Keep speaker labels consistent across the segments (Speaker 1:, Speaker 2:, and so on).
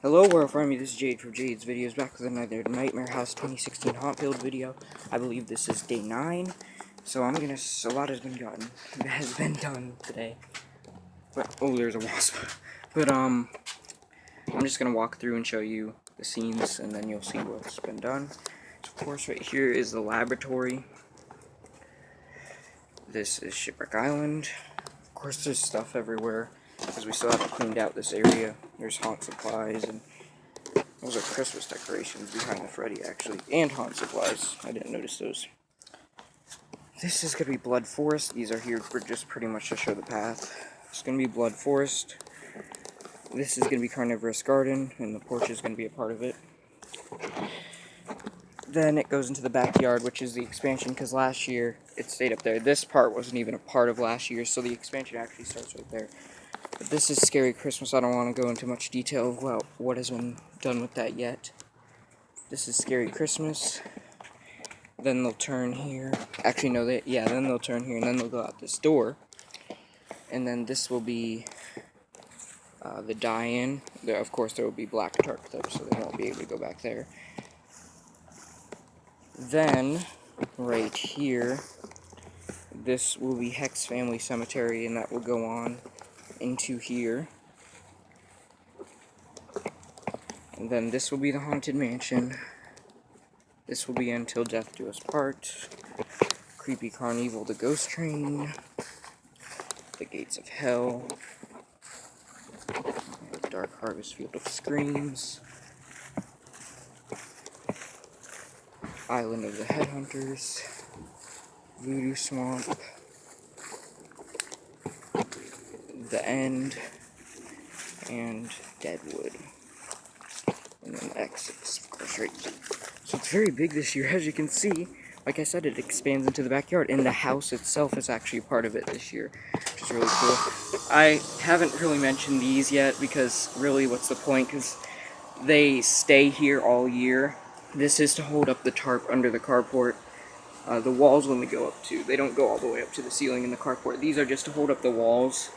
Speaker 1: Hello world family, this is Jade from Jade's Videos, back with another Nightmare House 2016 Haunt Build video. I believe this is day 9, so a lot has been done today. But, oh, there's a wasp. But, I'm just gonna walk through and show you the scenes, and then you'll see what's been done. So, of course, right here is the laboratory. This is Shipwreck Island. Of course, there's stuff everywhere, because we still haven't cleaned out this area. There's haunt supplies, and those are Christmas decorations behind the Freddy, actually, and haunt supplies. I didn't notice those. This is going to be Blood Forest. These are here for just pretty much to show the path. It's going to be Blood Forest. This is going to be Carnivorous Garden, and the porch is going to be a part of it. Then it goes into the backyard, which is the expansion, because last year it stayed up there. This part wasn't even a part of last year, so the expansion actually starts right there. But this is Scary Christmas. I don't want to go into much detail about what has been done with that yet. This is Scary Christmas. Then they'll turn here. Actually, no, then they'll turn here, and then they'll go out this door. And then this will be the die-in. Of course, there will be black tarp though, so they won't be able to go back there. Then, right here, this will be Hex Family Cemetery, and that will go on into here. And then this will be the Haunted Mansion. This will be Until Death Do Us Part. Creepy Carnival, the Ghost Train. The Gates of Hell. Dark Harvest Field of Screams. Island of the Headhunters. Voodoo Swamp. The End. And Deadwood. And then exits, of course, right here. So it's very big this year, as you can see. Like I said, it expands into the backyard, and the house itself is actually a part of it this year, which is really cool. I haven't really mentioned these yet, because really, what's the point? Because they stay here all year. This is to hold up the tarp under the carport. The walls only go up to, they don't go all the way up to the ceiling in the carport. These are just to hold up the walls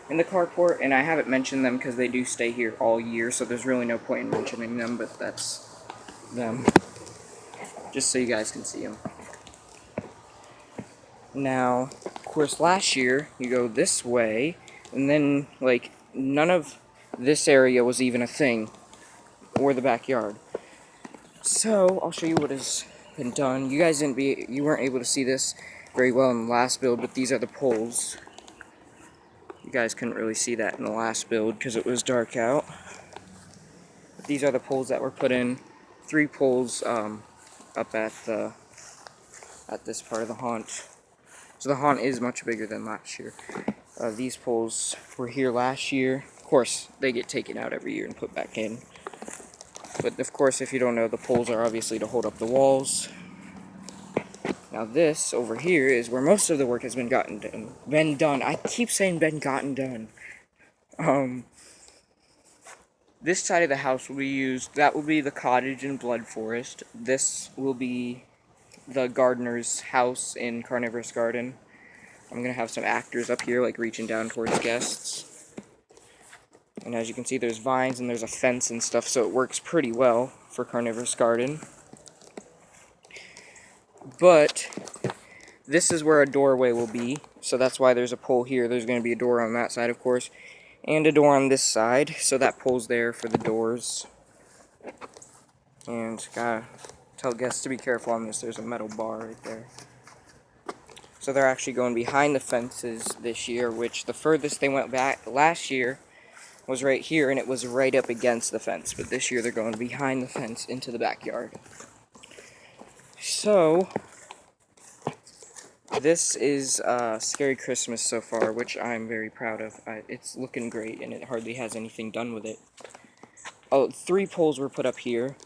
Speaker 1: in the carport, and I haven't mentioned them because they do stay here all year, so there's really no point in mentioning them, but that's them. Just so you guys can see them. Now, of course, last year, you go this way, and then, like, none of this area was even a thing, or the backyard. So, I'll show you what has been done. You guys you weren't able to see this very well in the last build, but these are the poles. You guys couldn't really see that in the last build because it was dark out. But these are the poles that were put in. 3 poles up at this part of the haunt. So the haunt is much bigger than last year. These poles were here last year. Of course, they get taken out every year and put back in. But of course, if you don't know, the poles are obviously to hold up the walls. Now this over here is where most of the work has been done. I keep saying been gotten done. This side of the house will be used. That will be the cottage in Blood Forest. This will be the gardener's house in Carnivorous Garden. I'm gonna have some actors up here, like reaching down towards guests. And as you can see, there's vines and there's a fence and stuff, so it works pretty well for Carnivorous Garden. But this is where a doorway will be, so that's why there's a pole here. There's going to be a door on that side, of course, and a door on this side, so that pole's there for the doors. And gotta tell guests to be careful on this. There's a metal bar right there. So they're actually going behind the fences this year, which the furthest they went back last year was right here, and it was right up against the fence. But this year they're going behind the fence into the backyard. So this is Scary Christmas so far, which I'm very proud of. It's looking great, and it hardly has anything done with it. Oh, 3 poles were put up here.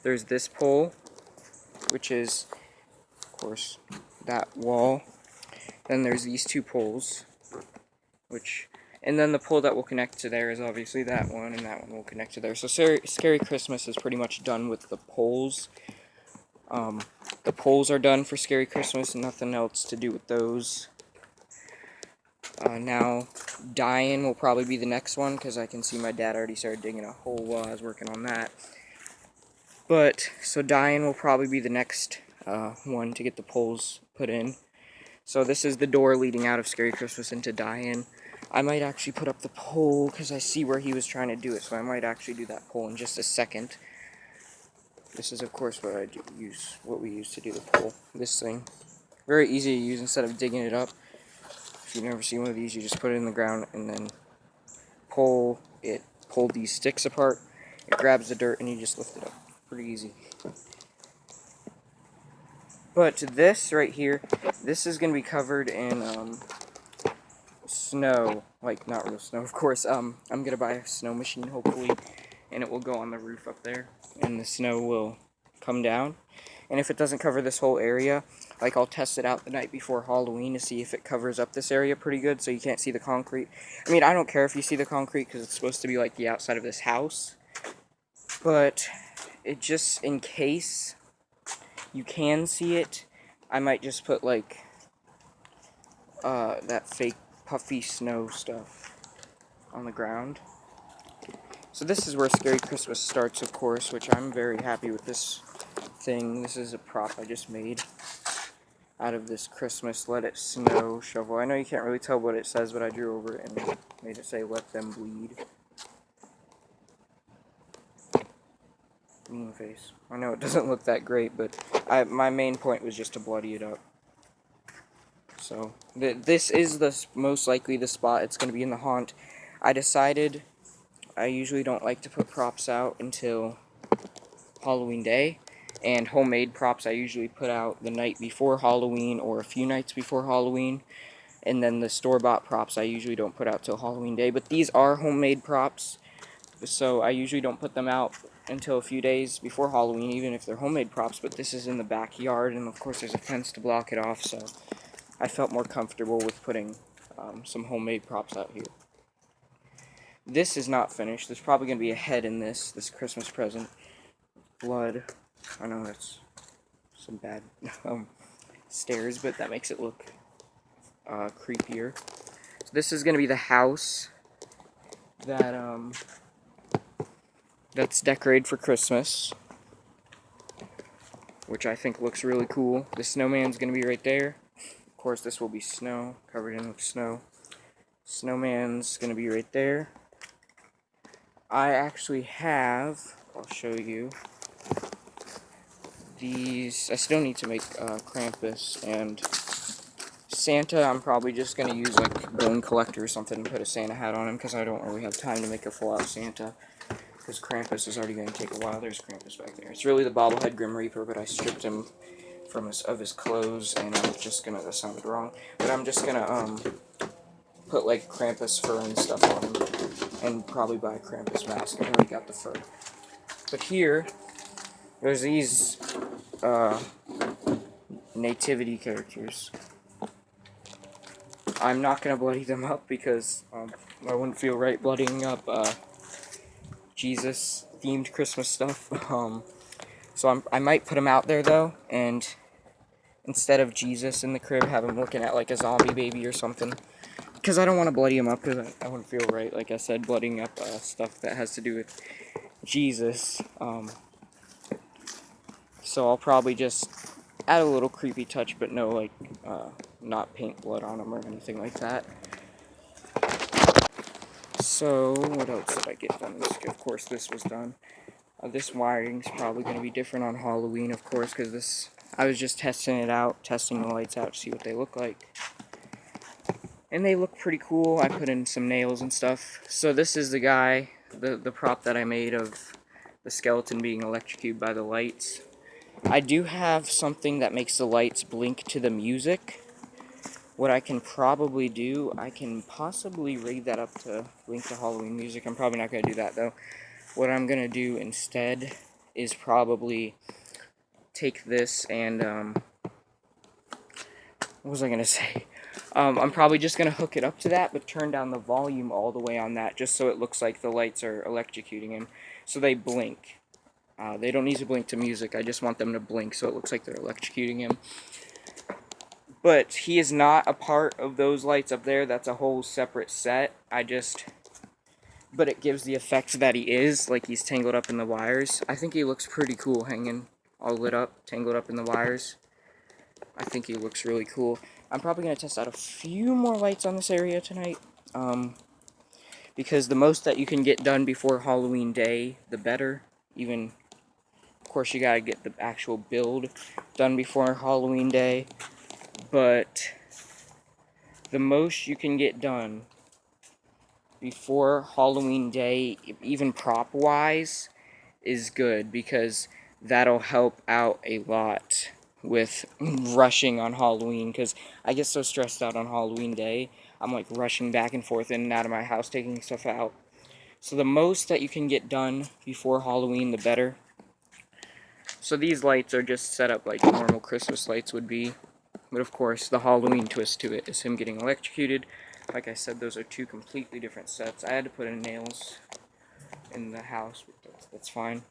Speaker 1: There's this pole, which is, of course, that wall. Then there's these 2 poles, and then the pole that will connect to there is obviously that one, and that one will connect to there. So Scary Christmas is pretty much done with the poles. The poles are done for Scary Christmas, and nothing else to do with those. Now, dying will probably be the next one, because I can see my dad already started digging a hole while I was working on that. But, so dying will probably be the next one to get the poles put in. So this is the door leading out of Scary Christmas into die-in. I might actually put up the pole because I see where he was trying to do it, so I might actually do that pole in just a second. This is, of course, what we use to do the pole. This thing, very easy to use instead of digging it up. If you've never seen one of these, you just put it in the ground and then pull these sticks apart. It grabs the dirt and you just lift it up. Pretty easy. But this right here, this is going to be covered in snow. Like, not real snow, of course. I'm going to buy a snow machine, hopefully, and it will go on the roof up there, and the snow will come down. And if it doesn't cover this whole area, like, I'll test it out the night before Halloween to see if it covers up this area pretty good so you can't see the concrete. I mean, I don't care if you see the concrete because it's supposed to be like the outside of this house, but it just, in case you can see it, I might just put, like, that fake puffy snow stuff on the ground. So this is where Scary Christmas starts, of course, which I'm very happy with this thing. This is a prop I just made out of this Christmas Let It Snow shovel. I know you can't really tell what it says, but I drew over it and made it say Let Them Bleed. Mean face. I know it doesn't look that great, but my main point was just to bloody it up. So, this is most likely the spot it's going to be in the haunt. I decided I usually don't like to put props out until Halloween Day, and homemade props I usually put out the night before Halloween or a few nights before Halloween, and then the store-bought props I usually don't put out till Halloween Day. But these are homemade props, so I usually don't put them out until a few days before Halloween, even if they're homemade props. But this is in the backyard, and of course there's a fence to block it off, so I felt more comfortable with putting some homemade props out here. This is not finished. There's probably going to be a head in this Christmas present. Blood. I know that's some bad stairs, but that makes it look creepier. So this is going to be the house that that's decorated for Christmas, which I think looks really cool. The snowman's going to be right there. Of course, this will be snow, covered in with snow. Snowman's going to be right there. I actually have, I'll show you, these. I still need to make Krampus and Santa. I'm probably just going to use like bone collector or something and put a Santa hat on him because I don't really have time to make a full out Santa because Krampus is already going to take a while. There's Krampus back there. It's really the bobblehead Grim Reaper, but I stripped him from his clothes, and I'm just going to, that sounded wrong, but I'm just going to put like Krampus fur and stuff on him and probably buy a Krampus mask. I already got the fur. But here, there's these nativity characters. I'm not going to bloody them up because I wouldn't feel right bloodying up Jesus-themed Christmas stuff. So I might put them out there, though, and instead of Jesus in the crib, have him looking at like a zombie baby or something. Because I don't want to bloody him up, because I wouldn't feel right, like I said, bloodying up stuff that has to do with Jesus. So I'll probably just add a little creepy touch, but no, like, not paint blood on him or anything like that. So, what else did I get done? Of course, this was done. This wiring's probably going to be different on Halloween, of course, because I was just testing it out, testing the lights out to see what they look like. And they look pretty cool. I put in some nails and stuff. So this is the guy, the prop that I made of the skeleton being electrocuted by the lights. I do have something that makes the lights blink to the music. What I can probably do, I can possibly rig that up to blink to Halloween music. I'm probably not going to do that, though. What I'm going to do instead is probably take this and, what was I going to say? I'm probably just going to hook it up to that, but turn down the volume all the way on that, just so it looks like the lights are electrocuting him, so they blink. They don't need to blink to music, I just want them to blink so it looks like they're electrocuting him. But he is not a part of those lights up there. That's a whole separate set. But it gives the effect that he is, like he's tangled up in the wires. I think he looks pretty cool hanging all lit up, tangled up in the wires. I think he looks really cool. I'm probably going to test out a few more lights on this area tonight. Because the most that you can get done before Halloween Day, the better. Even, of course, you got to get the actual build done before Halloween Day. But the most you can get done before Halloween Day, even prop-wise, is good, because that'll help out a lot with rushing on Halloween, because I get so stressed out on Halloween Day. I'm like rushing back and forth in and out of my house, taking stuff out. So the most that you can get done before Halloween, the better. So these lights are just set up like normal Christmas lights would be. But of course, the Halloween twist to it is him getting electrocuted. Like I said, those are two completely different sets. I had to put in nails in the house, but that's fine.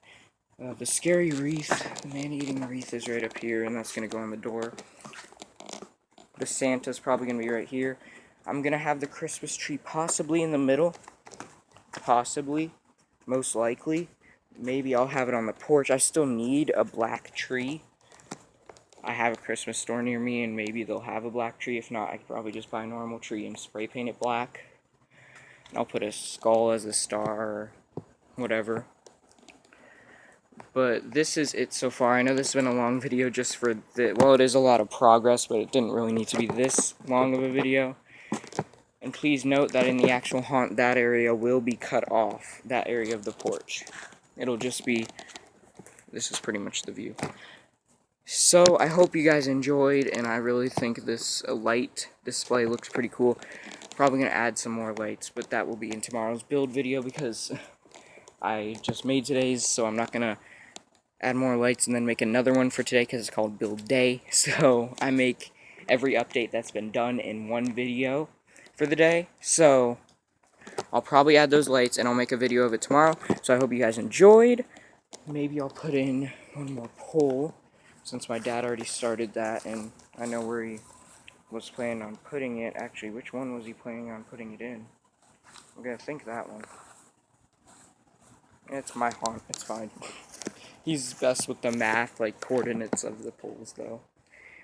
Speaker 1: The scary wreath, the man-eating wreath is right up here, and that's going to go on the door. The Santa's probably going to be right here. I'm going to have the Christmas tree possibly in the middle. Possibly. Most likely. Maybe I'll have it on the porch. I still need a black tree. I have a Christmas store near me, and maybe they'll have a black tree. If not, I could probably just buy a normal tree and spray paint it black. And I'll put a skull as a star, or whatever. But this is it so far. I know this has been a long video just for the... Well, it is a lot of progress, but it didn't really need to be this long of a video. And please note that in the actual haunt, that area will be cut off. That area of the porch. It'll just be... This is pretty much the view. So, I hope you guys enjoyed, and I really think this light display looks pretty cool. Probably going to add some more lights, but that will be in tomorrow's build video, because I just made today's, so I'm not going to add more lights and then make another one for today, because it's called Build Day. So, I make every update that's been done in one video for the day. So, I'll probably add those lights, and I'll make a video of it tomorrow. So, I hope you guys enjoyed. Maybe I'll put in one more pole, since my dad already started that, and I know where he was planning on putting it. Actually, which one was he planning on putting it in? I'm gonna think that one. It's my haunt, it's fine. He's best with the math, like, coordinates of the poles, though.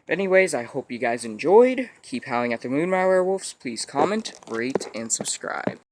Speaker 1: But anyways, I hope you guys enjoyed. Keep howling at the moon, my werewolves. Please comment, rate, and subscribe.